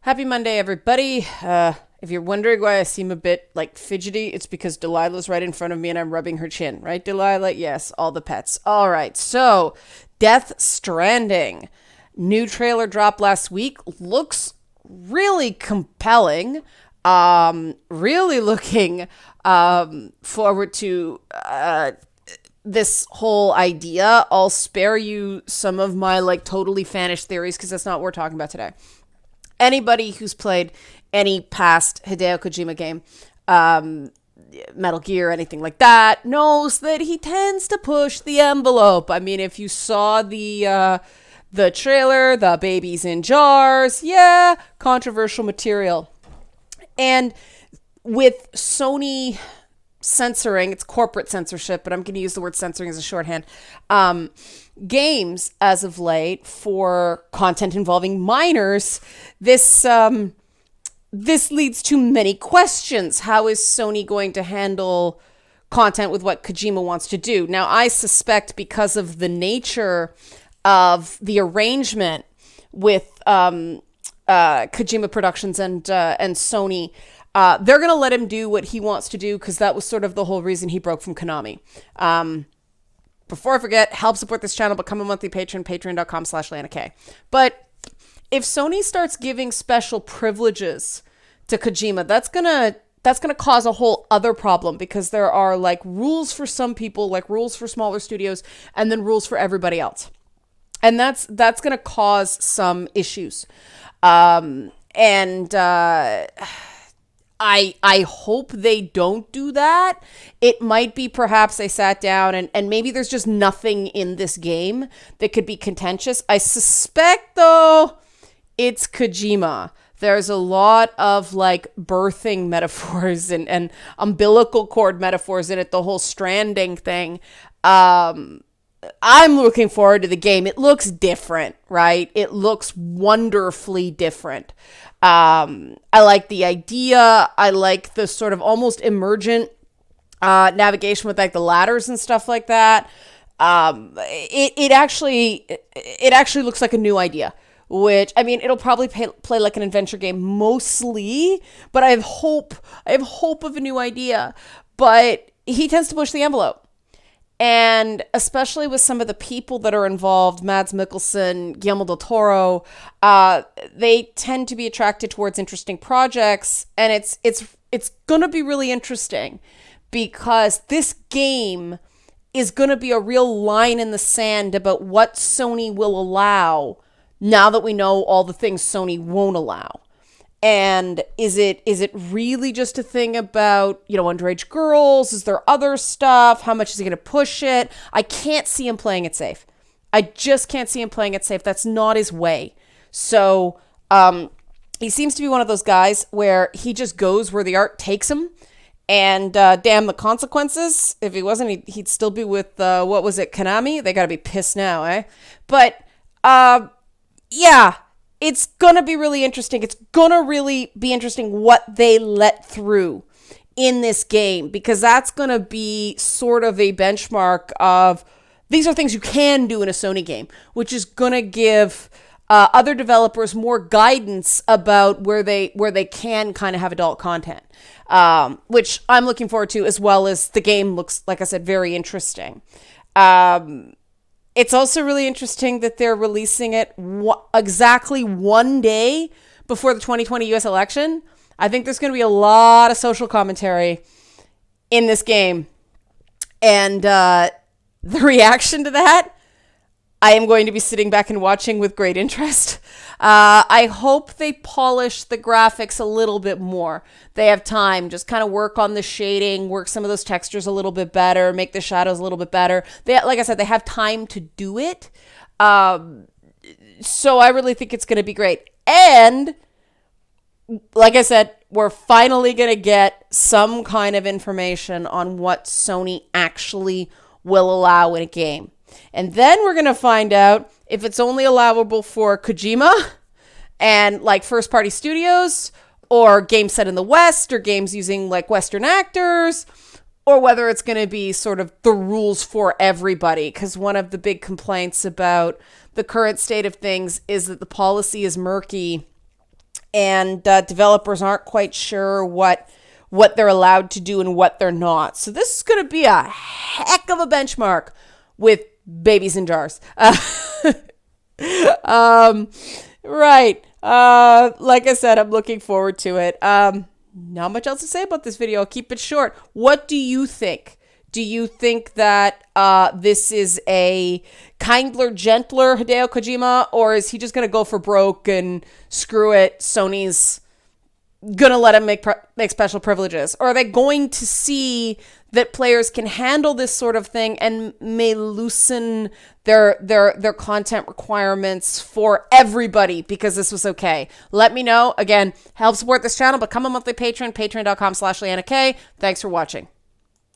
Happy Monday, everybody. If you're wondering why I seem a bit like fidgety, it's because Delilah's right in front of me and I'm rubbing her chin. Right, Delilah? Yes, all the pets. All right, so Death Stranding. New trailer dropped last week. Looks really compelling. Really looking forward to this whole idea. I'll spare you some of my like totally fanish theories because that's not what we're talking about today. Anybody who's played any past Hideo Kojima game, Metal Gear, anything like that, knows that he tends to push the envelope. I mean, if you saw the trailer, the babies in jars, yeah, controversial material. And with Sony censoring, it's corporate censorship, but I'm going to use the word censoring as a shorthand, games as of late for content involving minors, this leads to many questions. How is Sony going to handle content with what Kojima wants to do? Now, I suspect because of the nature of the arrangement with Kojima Productions and Sony, they're going to let him do what he wants to do because that was sort of the whole reason he broke from Konami. Before I forget, help support this channel, become a monthly patron, patreon.com/LanaK. But if Sony starts giving special privileges to Kojima, that's gonna cause a whole other problem because there are like rules for some people, like rules for smaller studios, and then rules for everybody else. And that's gonna cause some issues. I hope they don't do that. It might be perhaps they sat down and maybe there's just nothing in this game that could be contentious. I suspect, though, it's Kojima. There's a lot of like birthing metaphors and umbilical cord metaphors in it, the whole Stranding thing. I'm looking forward to the game. It looks different, right? It looks wonderfully different. I like the idea. I like the sort of almost emergent navigation with like the ladders and stuff like that. It actually looks like a new idea, which, I mean, it'll probably play like an adventure game mostly, but I have hope of a new idea. But he tends to push the envelope. And especially with some of the people that are involved, Mads Mikkelsen, Guillermo del Toro, they tend to be attracted towards interesting projects. And it's going to be really interesting because this game is going to be a real line in the sand about what Sony will allow now that we know all the things Sony won't allow. And is it really just a thing about, underage girls? Is there other stuff? How much is he going to push it? I can't see him playing it safe. I just can't see him playing it safe. That's not his way. So he seems to be one of those guys where he just goes where the art takes him. And damn the consequences. If he wasn't, he'd still be with, what was it, Konami? They got to be pissed now, eh? But yeah. It's going to be really interesting. It's going to really be interesting what they let through in this game because that's going to be sort of a benchmark of these are things you can do in a Sony game, which is going to give other developers more guidance about where they can kind of have adult content, which I'm looking forward to, as well as the game looks, like I said, very interesting. It's also really interesting that they're releasing it exactly one day before the 2020 US election. I think there's going to be a lot of social commentary in this game. And the reaction to that, I am going to be sitting back and watching with great interest. I hope they polish the graphics a little bit more. They have time. Just kind of work on the shading, work some of those textures a little bit better, make the shadows a little bit better. Like I said, they have time to do it. So I really think it's going to be great. And like I said, we're finally going to get some kind of information on what Sony actually will allow in a game. And then we're going to find out if it's only allowable for Kojima and like first party studios or games set in the West or games using like Western actors, or whether it's going to be sort of the rules for everybody. Because one of the big complaints about the current state of things is that the policy is murky and developers aren't quite sure what they're allowed to do and what they're not. So this is going to be a heck of a benchmark with babies in jars. Right. Like I said, I'm looking forward to it. Not much else to say about this video. I'll keep it short. What do you think? Do you think that this is a kindler, gentler Hideo Kojima, or is he just going to go for broke and screw it? Sony's going to let him make special privileges? Or are they going to see that players can handle this sort of thing and may loosen their content requirements for everybody because this was okay? Let me know. Again, help support this channel, become a monthly patron, patreon.com/LeannaK. Thanks for watching.